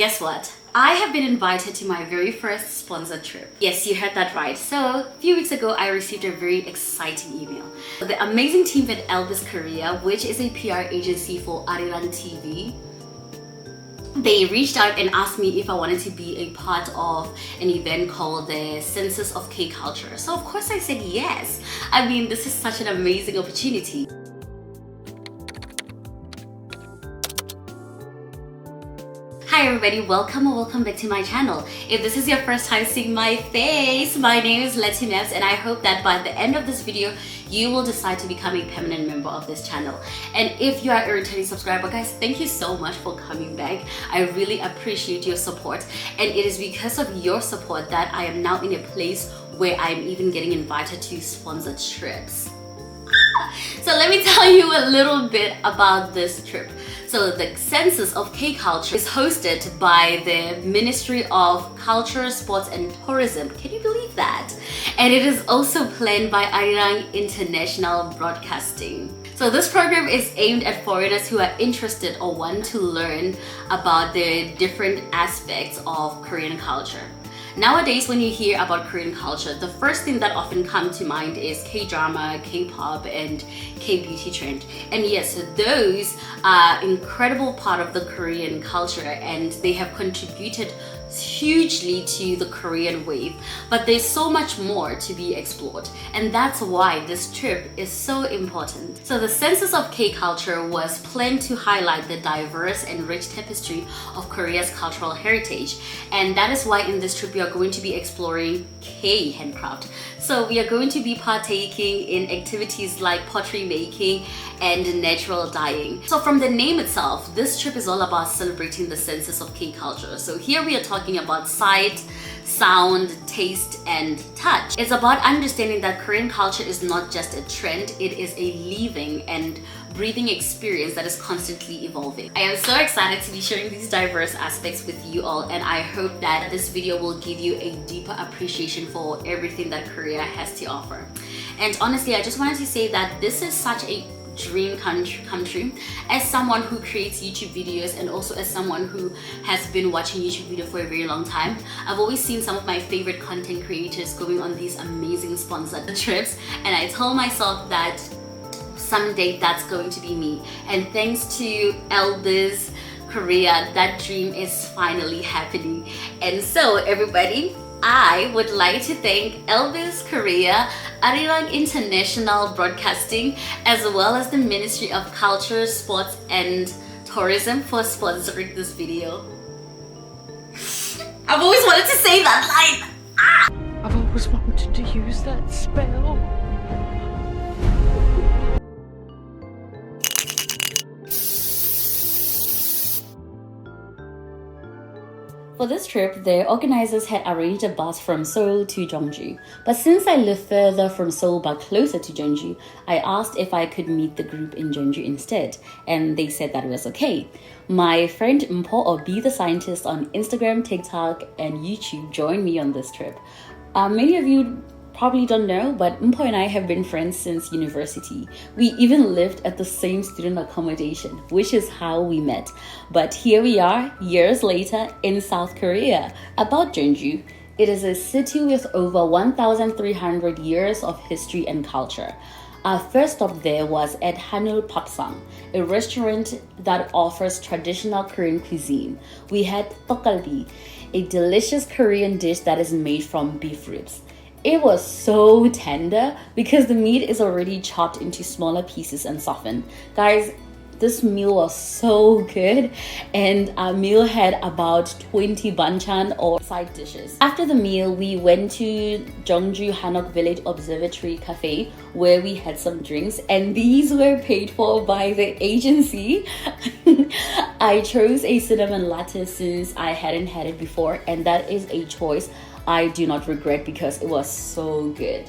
guess what? I have been invited to my very first sponsored trip. Yes, you heard that right. So, a few weeks ago, I received a very exciting email. The amazing team at Elvis Korea, which is a PR agency for Arirang TV, they reached out and asked me if I wanted to be a part of an event called the SensesofKCulture. So of course I said yes. I mean, this is such an amazing opportunity. Hi everybody, welcome or welcome back to my channel. If this is your first time seeing my face, my name is Letty Maps and I hope that by the end of this video, you will decide to become a permanent member of this channel. And if you are a returning subscriber, guys, thank you so much for coming back. I really appreciate your support, and it is because of your support that I am now in a place where I am even getting invited to sponsored trips. So let me tell you a little bit about this trip. So the SensesofKCulture is hosted by the Ministry of Culture, Sports and Tourism. Can you believe that? And it is also planned by Arirang International Broadcasting. So this program is aimed at foreigners who are interested or want to learn about the different aspects of Korean culture. Nowadays, when you hear about Korean culture, the first thing that often comes to mind is K-drama, K-pop, and K-beauty trend. And yes, those are incredible part of the Korean culture and they have contributed hugely to the Korean wave, but there's so much more to be explored, and that's why this trip is so important. So the SensesofKCulture was planned to highlight the diverse and rich tapestry of Korea's cultural heritage, and that is why in this trip we are going to be exploring K handcraft. So we are going to be partaking in activities like pottery making and natural dyeing. So from the name itself, this trip is all about celebrating the SensesofKCulture. So here we are talking about sight, sound, taste, and touch. It's about understanding that Korean culture is not just a trend, it is a living and breathing experience that is constantly evolving. I am so excited to be sharing these diverse aspects with you all, and I hope that this video will give you a deeper appreciation for everything that Korea has to offer. And honestly, I just wanted to say that this is such a dream come true. As someone who creates YouTube videos and also as someone who has been watching YouTube videos for a very long time, I've always seen some of my favorite content creators going on these amazing sponsored trips, and I told myself that someday that's going to be me. And thanks to Elvis Korea, that dream is finally happening. And so everybody, I would like to thank Elvis Korea, Arirang International Broadcasting, as well as the Ministry of Culture, Sports and Tourism for sponsoring this video. I've always wanted to say that line. I've always wanted to use that spell. For this trip, the organizers had arranged a bus from Seoul to Jeonju. But since I live further from Seoul but closer to Jeonju, I asked if I could meet the group in Jeonju instead, and they said that it was okay. My friend Mpo, or Be The Scientist on Instagram, TikTok, and YouTube joined me on this trip. Many of you probably don't know, but Mpo and I have been friends since university. We even lived at the same student accommodation, which is how we met. But here we are, years later, in South Korea. About Jeonju, it is a city with over 1,300 years of history and culture. Our first stop there was at Hanul Papsang, a restaurant that offers traditional Korean cuisine. We had tteokgalbi, a delicious Korean dish that is made from beef ribs. It was so tender because the meat is already chopped into smaller pieces and softened. Guys, this meal was so good, and our meal had about 20 banchan or side dishes. After the meal, we went to Jeonju Hanok Village Observatory Cafe where we had some drinks, and these were paid for by the agency. I chose a cinnamon latte since I hadn't had it before, and that is a choice I do not regret because it was so good.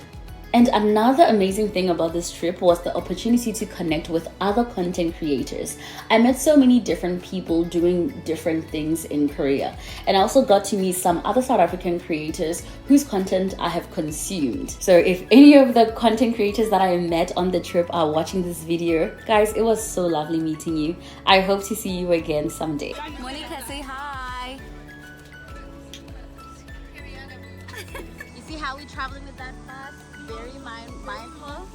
And another amazing thing about this trip was the opportunity to connect with other content creators. I met so many different people doing different things in Korea. And I also got to meet some other South African creators whose content I have consumed. So if any of the content creators that I met on the trip are watching this video, guys, it was so lovely meeting you. I hope to see you again someday. Monica, say hi. how we traveling with that bus. Very mindful,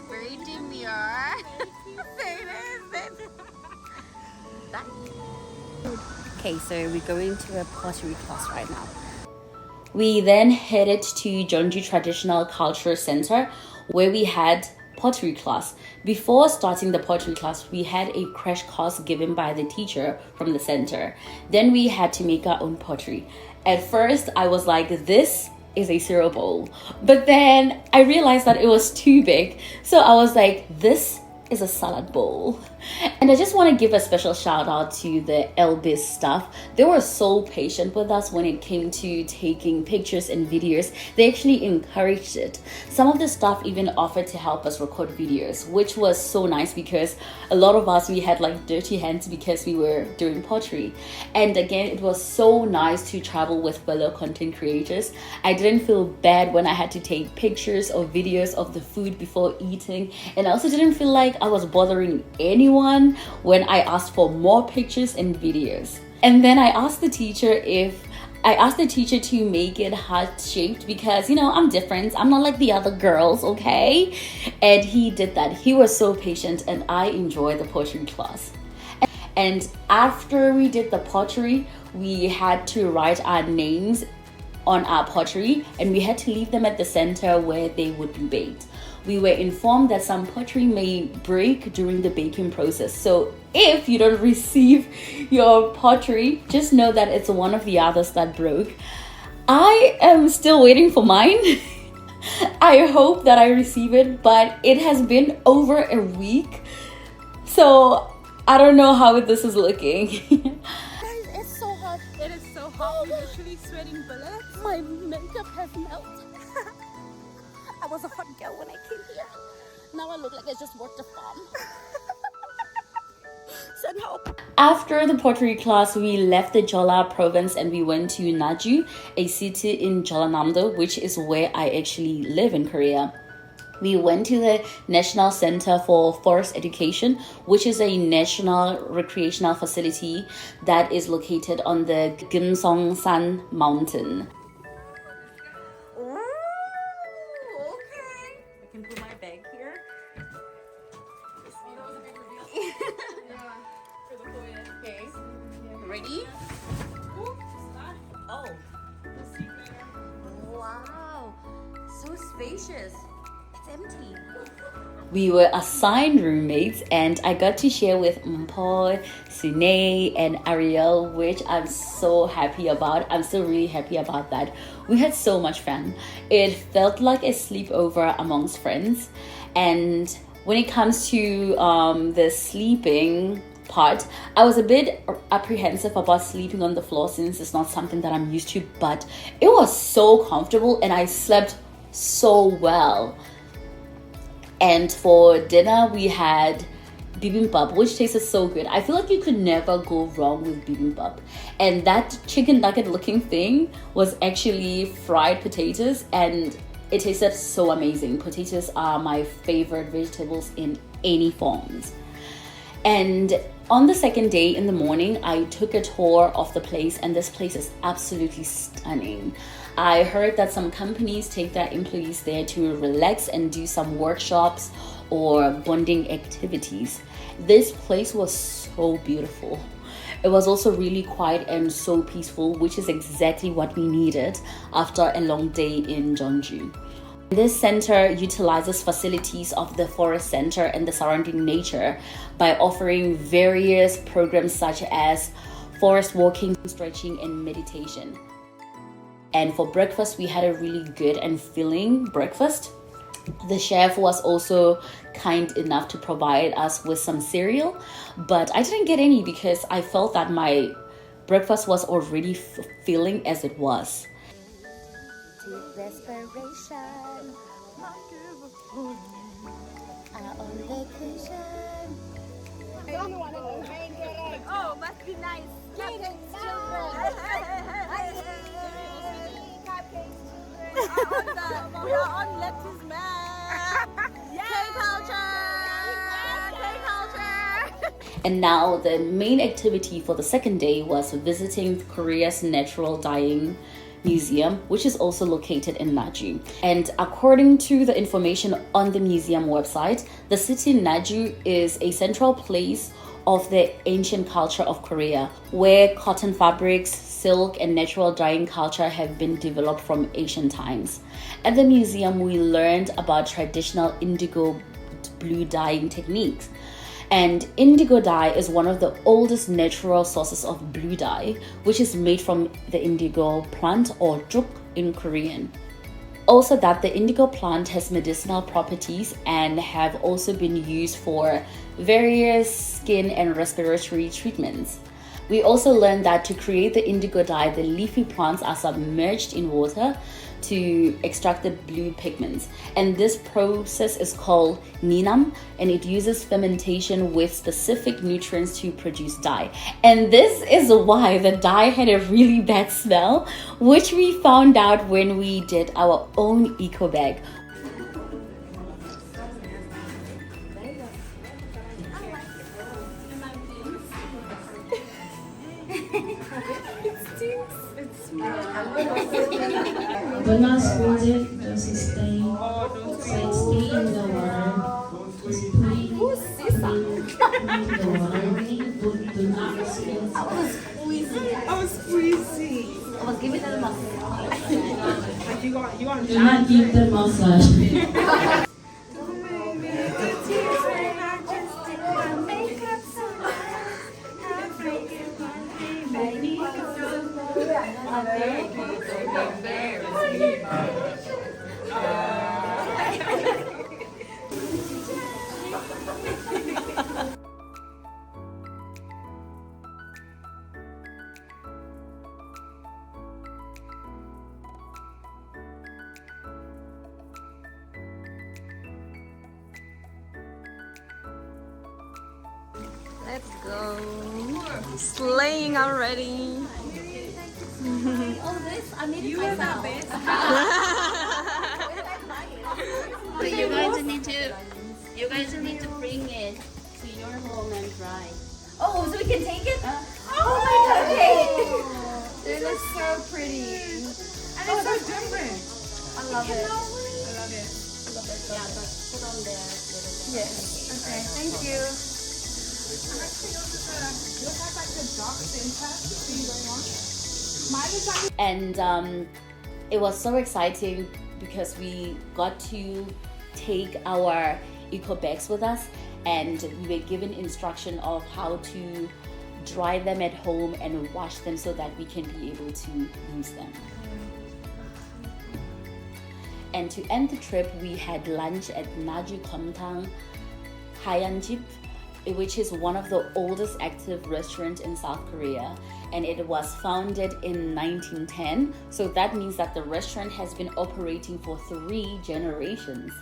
very demure. Okay, so we're going to a pottery class right now. We then headed to Jeonju Traditional Culture Center where we had pottery class. Before starting the pottery class, we had a crash course given by the teacher from the center. Then we had to make our own pottery. At first, I was like, this is a cereal bowl. But then I realized that it was too big. So I was like, this is a salad bowl. And I just want to give a special shout out to the LBIS staff. They were so patient with us when it came to taking pictures and videos. They actually encouraged it. Some of the staff even offered to help us record videos, which was so nice because a lot of us, we had like dirty hands because we were doing pottery. And again, it was so nice to travel with fellow content creators. I didn't feel bad when I had to take pictures or videos of the food before eating. And I also didn't feel like I was bothering anyone when I asked for more pictures and videos. And then I asked the teacher to make it heart-shaped because, you know, I'm different. I'm not like the other girls, okay? And he did that. He was so patient and I enjoyed the pottery class. And after we did the pottery, we had to write our names on our pottery and we had to leave them at the center where they would be baked. We were informed that some pottery may break during the baking process. So if you don't receive your pottery, just know that it's one of the others that broke. I am still waiting for mine. I hope that I receive it, but it has been over a week. So I don't know how this is looking. Guys, it's so hot. It is so hot. We're literally sweating bullets. My makeup has melted. I was a hot girl when I came here. Now I look like I just worked a farm. Send help. After the pottery class, we left the Jeolla province and we went to Naju, a city in Jeollanam-do, which is where I actually live in Korea. We went to the National Center for Forest Education, which is a national recreational facility that is located on the Gimseong-san mountain. Put my bag here. Okay. Ready? Oh. Wow. So spacious. It's empty. We were assigned roommates and I got to share with Mpo, Sune, and Ariel, which I'm so happy about. I'm still really happy about that. We had so much fun. It felt like a sleepover amongst friends. And when it comes to the sleeping part, I was a bit apprehensive about sleeping on the floor since it's not something that I'm used to, but it was so comfortable and I slept so well. And for dinner, we had bibimbap, which tasted so good. I feel like you could never go wrong with bibimbap. And that chicken nugget looking thing was actually fried potatoes and it tasted so amazing. Potatoes are my favorite vegetables in any forms. And on the second day in the morning, I took a tour of the place and this place is absolutely stunning. I heard that some companies take their employees there to relax and do some workshops or bonding activities. This place was so beautiful. It was also really quiet and so peaceful, which is exactly what we needed after a long day in Jeonju. This center utilizes facilities of the forest center and the surrounding nature by offering various programs such as forest walking, stretching, and meditation. And for breakfast, we had a really good and filling breakfast. The chef was also kind enough to provide us with some cereal, but I didn't get any because I felt that my breakfast was already filling as it was. Deep respiration. On vacation. Oh, must be nice. Cupcakes, children. We are on Lettuce Man. K-Culture. And now the main activity for the second day was visiting Korea's natural dyeing Museum, which is also located in Naju. And according to the information on the museum website, the city Naju is a central place of the ancient culture of Korea, where cotton fabrics, silk, and natural dyeing culture have been developed from ancient times. At the museum, we learned about traditional indigo blue dyeing techniques. And indigo dye is one of the oldest natural sources of blue dye, which is made from the indigo plant, or juk in Korean. Also, that the indigo plant has medicinal properties and have also been used for various skin and respiratory treatments. We also learned that to create the indigo dye, the leafy plants are submerged in water to extract the blue pigments. And this process is called ninam, and it uses fermentation with specific nutrients to produce dye. And this is why the dye had a really bad smell, which we found out when we did our own eco bag. Do not squeeze it, just stay in the water. Just put it in the water. Do not squeeze. I was squeezing. Give me the Like you want Do not give the massage. Let's go. Slaying already. All this, I made it myself. But you guys need to bring it to your home and try. Oh, so we can take it? Oh my god, okay. It looks so pretty. And it's so different. I love it. I love it. Yeah, but put on there. Yes. Okay, thank you. And actually also you have like the dark center. See going on. Mine is like And it was so exciting because we got to take our eco bags with us, and we were given instruction of how to dry them at home and wash them so that we can be able to use them. And to end the trip, we had lunch at Naju Komtang Hayanjip, which is one of the oldest active restaurants in South Korea, and it was founded in 1910. So that means that the restaurant has been operating for 3 generations.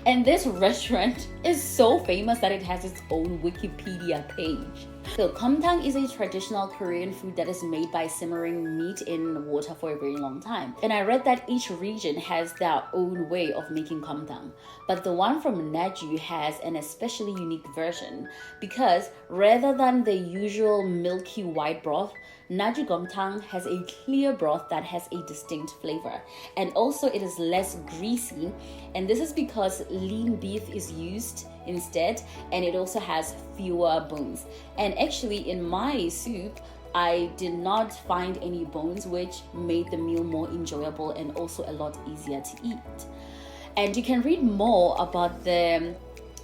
And this restaurant is so famous that it has its own Wikipedia page. So komtang is a traditional Korean food that is made by simmering meat in water for a very long time. And I read that each region has their own way of making komtang. But the one from Naju has an especially unique version because rather than the usual milky white broth, Naju komtang has a clear broth that has a distinct flavor. And also it is less greasy, and this is because lean beef is used instead, and it also has fewer bones. And actually in my soup, I did not find any bones, which made the meal more enjoyable and also a lot easier to eat. And you can read more about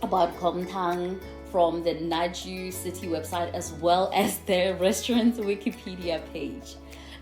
komtang from the Naju city website as well as the restaurant's Wikipedia page.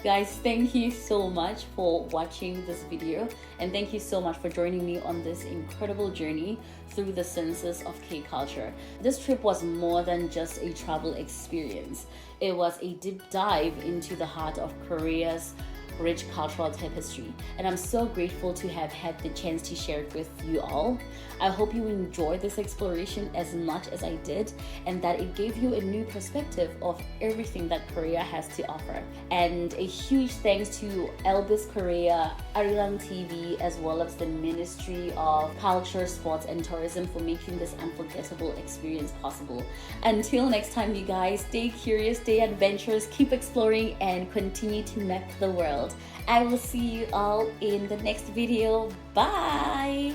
Guys, thank you so much for watching this video, and thank you so much for joining me on this incredible journey through the SensesofKCulture. This trip was more than just a travel experience. It was a deep dive into the heart of Korea's rich cultural tapestry, and I'm so grateful to have had the chance to share it with you all. I hope you enjoyed this exploration as much as I did, and that it gave you a new perspective of everything that Korea has to offer. And a huge thanks to Elvis Korea, Arirang TV, as well as the Ministry of Culture, Sports and Tourism for making this unforgettable experience possible. Until next time, you guys, stay curious, stay adventurous, keep exploring, and continue to map the world. I will see you all in the next video. Bye!